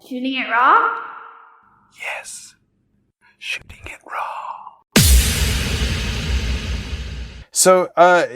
Shooting it raw? Yes, shooting it raw. So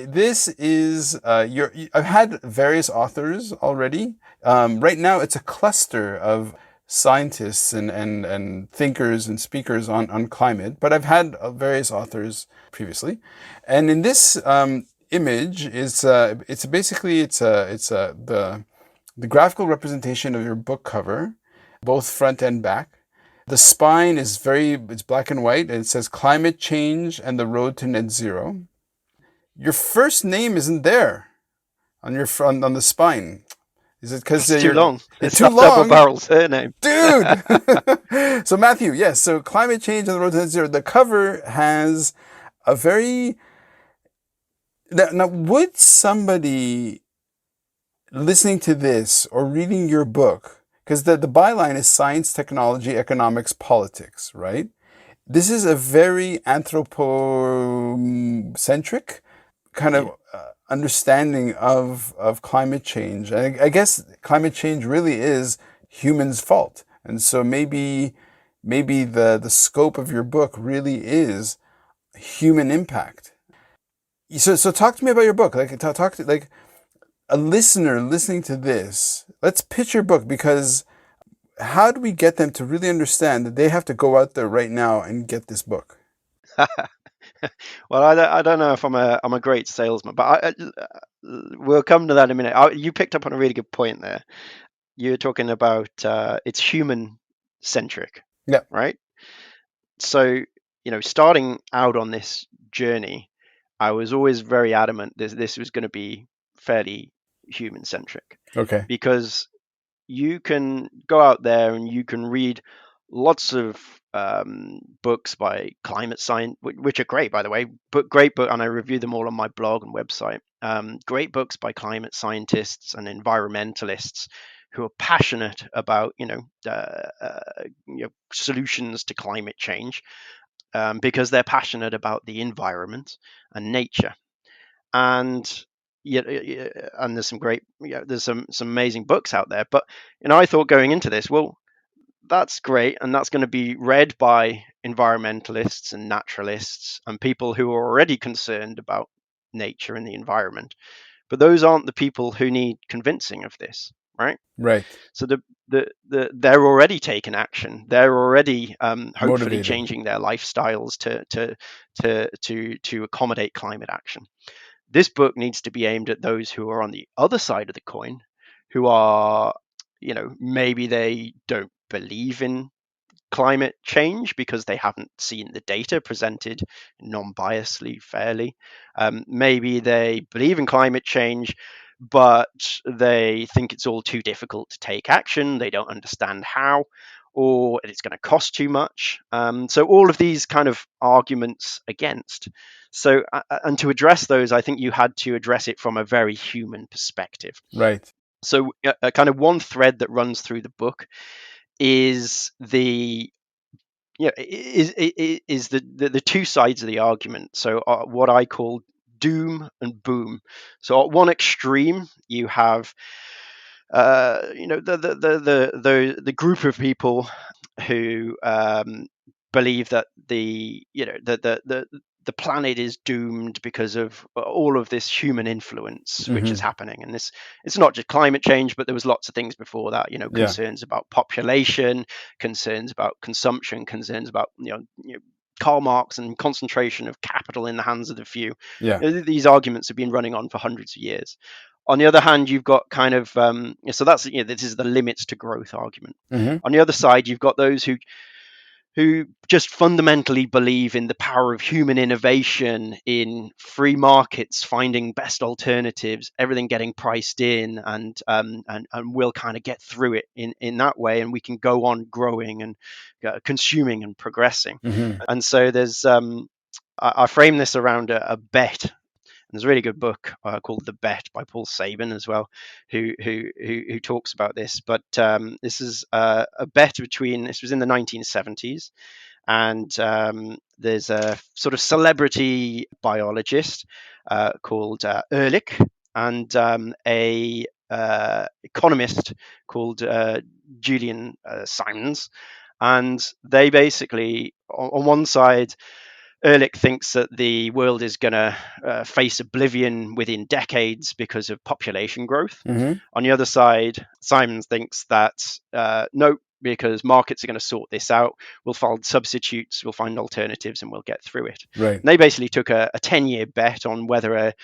this is I've had various authors already. Right now, it's a cluster of scientists and thinkers and speakers on climate. But I've had various authors previously, and in this image it's basically the graphical representation of your book cover, both front and back. The spine is it's black and white, and it says climate change and the road to net zero. Your first name isn't there on your front on the spine. Is it because It's too long? It's It's too that double long, barrel surname. dude. So Matthew, yes. So climate change and the road to net zero. The cover has a very now. Would somebody listening to this or reading your book, because the byline is science, technology, economics, politics, right? This is a very anthropocentric kind of understanding of climate change. And I guess climate change really is humans' fault. And so maybe the scope of your book really is human impact. So talk to me about your book. Like talk to like a listener listening to this. Let's pitch your book, because how do we get them to really understand that they have to go out there right now and get this book? Well, I don't know if I'm a great salesman, but we'll come to that in a minute. You picked up on a really good point there. You're talking about it's human centric, Yeah. right? So, starting out on this journey, I was always very adamant this was going to be fairly human centric, Okay. because you can go out there and you can read lots of books by climate science, which are great, by the way, but great book, and I review them all on my blog and website. Great books by climate scientists and environmentalists who are passionate about solutions to climate change, because they're passionate about the environment and nature. And and there's some great, there's some amazing books out there. But I thought going into this, well, that's great, and that's going to be read by environmentalists and naturalists and people who are already concerned about nature and the environment. But those aren't the people who need convincing of this, right? Right. So they're already taking action. They're already hopefully Motivated. changing their lifestyles to accommodate climate action. This book needs to be aimed at those who are on the other side of the coin, who are, maybe they don't believe in climate change because they haven't seen the data presented non-biasedly, fairly. Maybe they believe in climate change, but they think it's all too difficult to take action. They don't understand how, or it's going to cost too much. So all of these kind of arguments against. So, and to address those, I think you had to address it from a very human perspective. Right. So, kind of one thread that runs through the book is the two sides of the argument. So, what I call doom and boom. So, at one extreme, you have the group of people who believe that the planet is doomed because of all of this human influence which is happening. And it's not just climate change, but there was lots of things before that, concerns about population, concerns about consumption, concerns about Karl Marx and concentration of capital in the hands of the few. These arguments have been running on for hundreds of years. On the other hand, you've got kind of so that's this is the limits to growth argument. On the other side, you've got those who just fundamentally believe in the power of human innovation, in free markets finding best alternatives, everything getting priced in, and we'll kind of get through it in that way, and we can go on growing and consuming and progressing. And so there's I frame this around a bet. There's a really good book called The Bet by Paul Sabin as well, who talks about this. But this is a bet between, this was in the 1970s, and there's a sort of celebrity biologist called Ehrlich, and a economist called Julian Simons, and they basically, on one side, Ehrlich thinks that the world is going to face oblivion within decades because of population growth. Mm-hmm. On the other side, Simons thinks that no, because markets are going to sort this out. We'll find substitutes, we'll find alternatives, and we'll get through it. Right. And they basically took a 10-year bet on whether a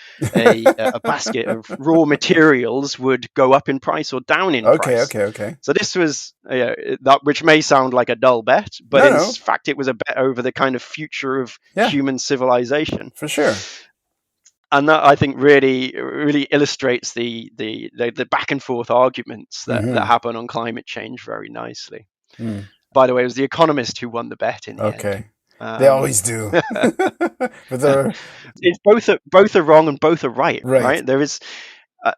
basket of raw materials would go up in price or down in price. Okay. So this was that, which may sound like a dull bet, but in fact, it was a bet over the kind of future of human civilization. For sure. And that, I think, really illustrates the back and forth arguments that happen on climate change very nicely. Mm. By the way, it was the economist who won the bet in the end. Okay. They always do. But it's both are wrong and both are right. There is,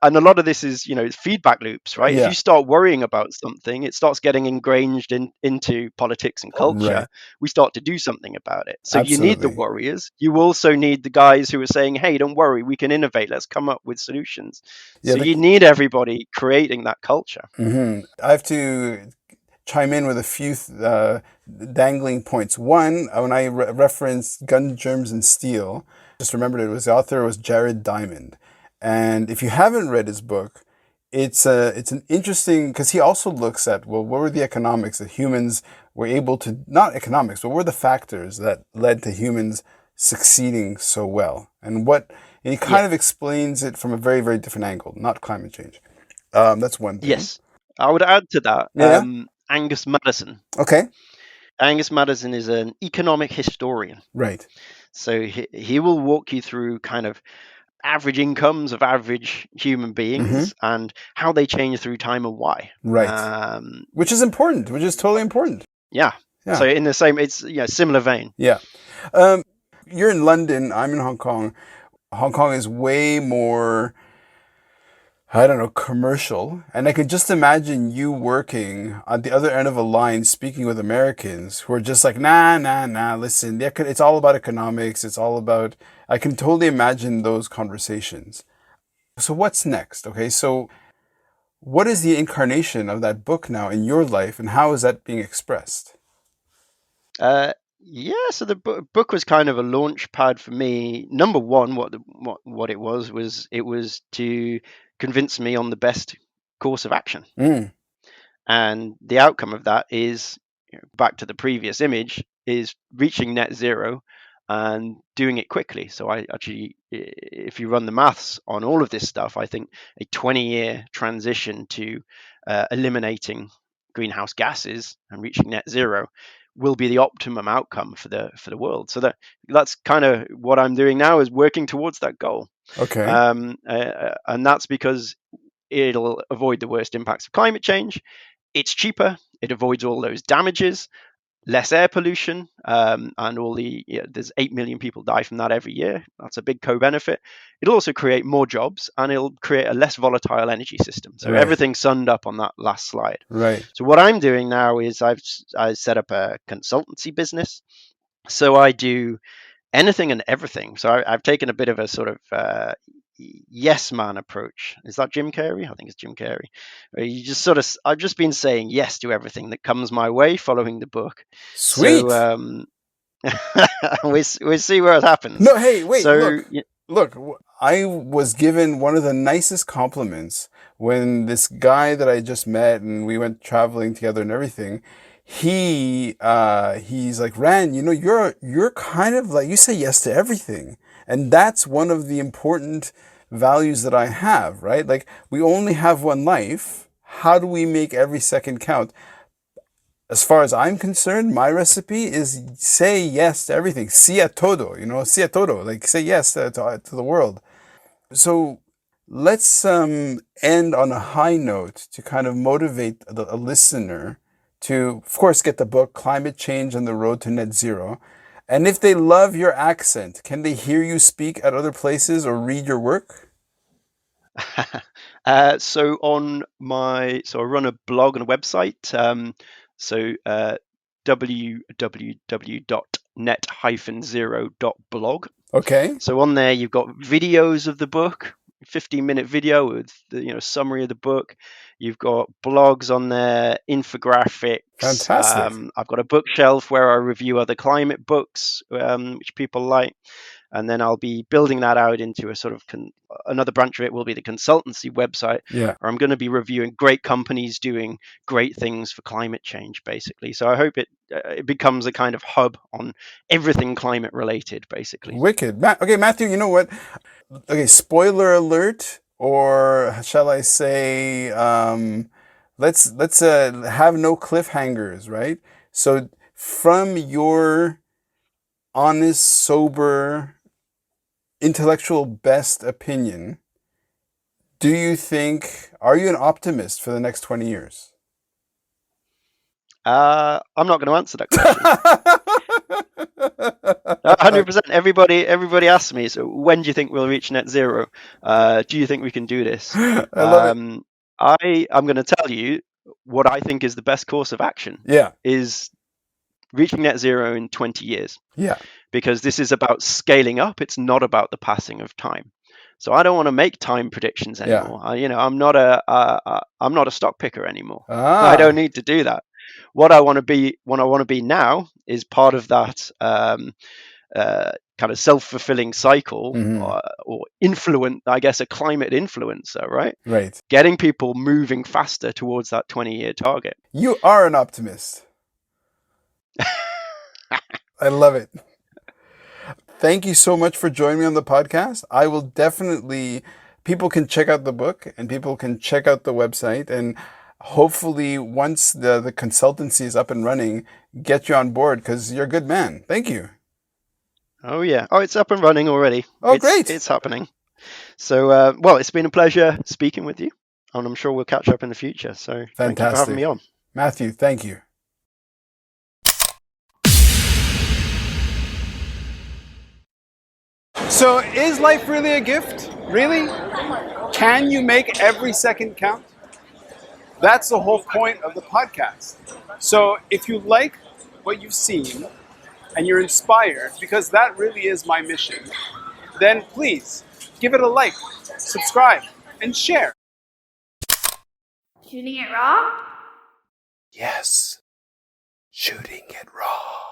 and a lot of this is, feedback loops, right? If you start worrying about something, it starts getting ingrained into politics and culture. Right. We start to do something about it. So you need the warriors. You also need the guys who are saying, hey, don't worry, we can innovate. Let's come up with solutions. So you need everybody creating that culture. Mm-hmm. I have to chime in with a few dangling points. One, when I referenced Gun, Germs, and Steel, just remembered the author was Jared Diamond. And if you haven't read his book, it's an interesting, because he also looks at, well, what were the economics that humans were able to, not economics, but what were the factors that led to humans succeeding so well? And he kind of explains it from a very, very different angle, not climate change. That's one thing. Yes. I would add to that, Angus Maddison. Okay. Angus Maddison is an economic historian. Right. So he will walk you through kind of average incomes of average human beings and how they change through time and why. Right. Which is important, which is totally important. Yeah. So in the same, it's similar vein. Yeah. You're in London, I'm in Hong Kong. Hong Kong is way more, I don't know, commercial. And I could just imagine you working at the other end of a line, speaking with Americans who are just like, nah, listen, it's all about economics. It's all about, I can totally imagine those conversations. So what's next? Okay, so what is the incarnation of that book now in your life, and how is that being expressed? So the book was kind of a launch pad for me. Number one, what it was to convince me on the best course of action. And the outcome of that is, back to the previous image, is reaching net zero and doing it quickly. So I actually, if you run the maths on all of this stuff, I think a 20-year transition to eliminating greenhouse gases and reaching net zero will be the optimum outcome for the world. So that's kind of what I'm doing now, is working towards that goal. Okay. And that's because it'll avoid the worst impacts of climate change. It's cheaper. It avoids all those damages, less air pollution, and all there's 8 million people die from that every year. That's a big co-benefit. It'll also create more jobs, and it'll create a less volatile energy system. So everything's summed up on that last slide. Right. So what I'm doing now is I set up a consultancy business. So I do anything and everything. So I've taken a bit of a sort of yes man approach. Is that Jim Carrey? I think it's Jim Carrey. You just sort of, I've just been saying yes to everything that comes my way following the book. Sweet. So we see where it happens. No, hey, wait, look, I was given one of the nicest compliments when this guy that I just met and we went traveling together and everything, he's like, Ran, you're kind of like, you say yes to everything. And that's one of the important values that I have, right? Like, we only have one life. How do we make every second count? As far as I'm concerned, my recipe is say yes to everything. Sí a todo, sí a todo. Like, say yes to the world. So let's end on a high note to kind of motivate a listener to, of course, get the book, Climate Change and the Road to Net Zero. And if they love your accent, can they hear you speak at other places or read your work? So I run a blog and a website. www.net-zero.blog. Okay. So on there, you've got videos of the book. 15-minute video with the summary of the book. You've got blogs on there, infographics. Fantastic. I've got a bookshelf where I review other climate books, which people like. And then I'll be building that out into a sort of another branch of it will be the consultancy website, Yeah. where I'm going to be reviewing great companies doing great things for climate change, basically. So I hope it becomes a kind of hub on everything climate related, basically. Wicked. Okay, Matthew, you know what? Okay, spoiler alert, or shall I say, let's have no cliffhangers, right? So from your honest, sober, intellectual best opinion, are you an optimist for the next 20 years? I'm not going to answer that question. 100%. Everybody asks me, so when do you think we'll reach net zero? Do you think we can do this? I love it. I'm going to tell you what I think is the best course of action. Yeah. Is reaching net zero in 20 years. Yeah. Because this is about scaling up. It's not about the passing of time. So I don't want to make time predictions anymore. Yeah. I'm not a stock picker anymore. Ah. I don't need to do that. What I want to be now is part of that kind of self-fulfilling cycle, or influence, I guess, a climate influencer, right? Right. Getting people moving faster towards that 20-year target. You are an optimist. I love it. Thank you so much for joining me on the podcast. I will definitely, people can check out the book and people can check out the website, and hopefully once the consultancy is up and running, get you on board, because you're a good man. Thank you. Oh, yeah. Oh, it's up and running already. Oh, great. It's happening. So, well, it's been a pleasure speaking with you, and I'm sure we'll catch up in the future. So Fantastic. Thank you for having me on. Matthew, thank you. So is life really a gift? Really? Can you make every second count? That's the whole point of the podcast. So if you like what you've seen and you're inspired, because that really is my mission, then please give it a like, subscribe, and share. Shooting it raw? Yes. Shooting it raw.